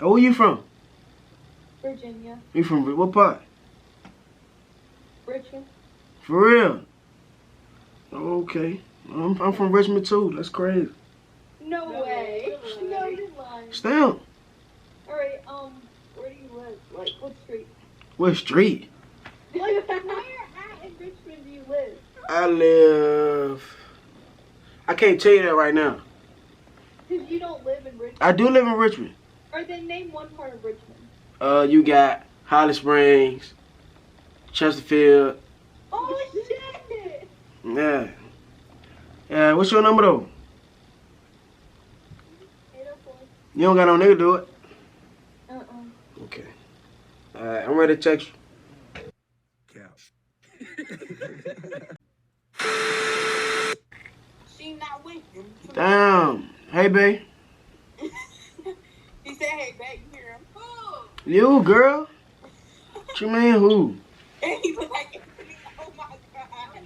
Oh, where you from? Virginia. You from what part? Richmond. For real? Okay. I'm from Richmond too. That's crazy. No way. No, you're lying. Stamp. Alright, where do you live? Like, what street? What street? Like, where at in Richmond do you live? I live. I can't tell you that right now. Because you don't live in Richmond. I do live in Richmond. Or then name one part of Richmond. You got Holly Springs, Chesterfield. Oh, shit! Yeah. Yeah, what's your number though? 804. You don't got no nigga do it? Uh-uh. Okay. Alright, I'm ready to text you. She not with him. Damn. Hey, babe. He said, hey, babe, you hear him? You, girl? What you mean, who? And he was like, Anthony, oh my God.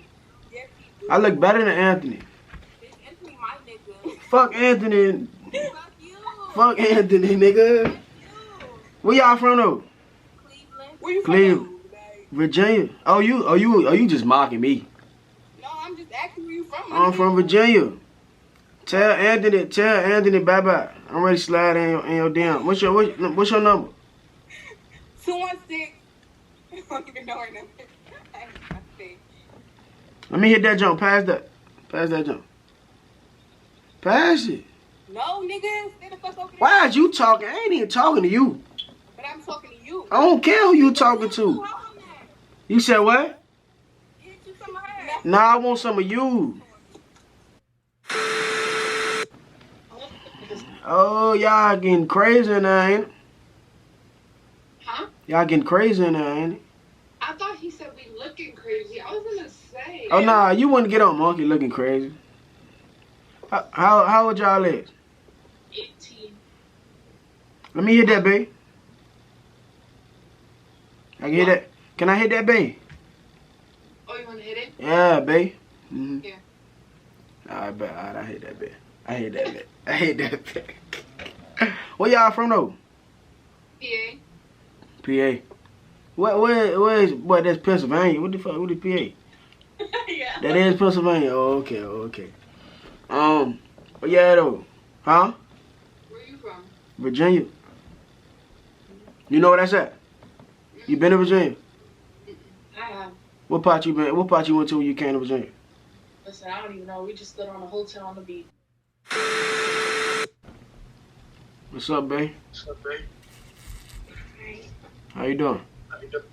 Yes, he do. I look better than Anthony. Bitch, Anthony, my nigga. Fuck Anthony. Fuck you. Fuck Anthony, nigga. You. Where y'all from though? Cleveland. Where you Cleveland. from? Like, Virginia. Oh, you just mocking me. no, I'm just asking where you from. I'm from Virginia. Tell Anthony bye-bye. I'm ready to slide in your DM. What's your number? 216. I don't even know her number. I ain't gonna say. Let me hit that jump. Pass that jump. Pass it. No, nigga. Stay the fuck over there. Why is you talking? I ain't even talking to you. But I'm talking to you. I don't care who you talking to. How I'm that? You said what? Get you some of her. Nah, I want some of you. Oh, y'all getting crazy in there, ain't it? Huh? Y'all getting crazy in there, ain't it? I thought he said we looking crazy. I was gonna say. Oh, nah, you wouldn't get on monkey looking crazy. How old y'all is? 18. Let me hit that, babe. I can hit that. Can I hit that, babe? Oh, you wanna hit it? Yeah, babe. Mm-hmm. Yeah. Alright, bet. Alright, I hit that, babe. I hit that, babe. I hit that, babe. Where y'all from, though? PA. PA. Where is, what, that's Pennsylvania. What the fuck, what is PA? Yeah. That is Pennsylvania. Oh, okay. But yeah, though. Huh? Where you from? Virginia. You know where that's at? You been to Virginia? I have. What part you been? What part you went to when you came to Virginia? Listen, I don't even know. We just stood on a hotel on the beach. What's up, babe? Hi. How you doing? I'm good,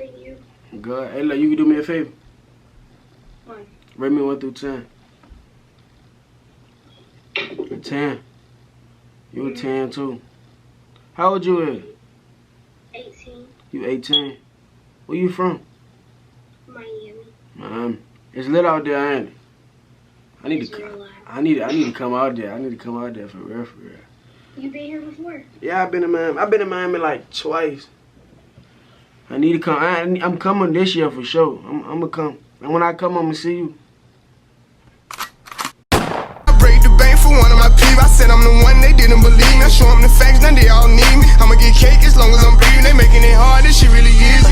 and you? Good. Hey, look, you can do me a favor. What? Rate me 1 through 10. 10. You a 10 too. How old you is? 18. You 18. Where you from? Miami. It's lit out there, ain't it? I need It's to. real life. I need to come out there. I need to come out there for real. You been here before? Yeah, I've been in Miami. I've been in Miami like twice. I need to come. I'm coming this year for sure. I'm gonna come. And when I come, I'm gonna see you. I break the bank for one of my peeps. I said I'm the one, they didn't believe me. I show them the facts, now they all need me. I'ma get cake as long as I'm breathing. They making it hard, this shit really is.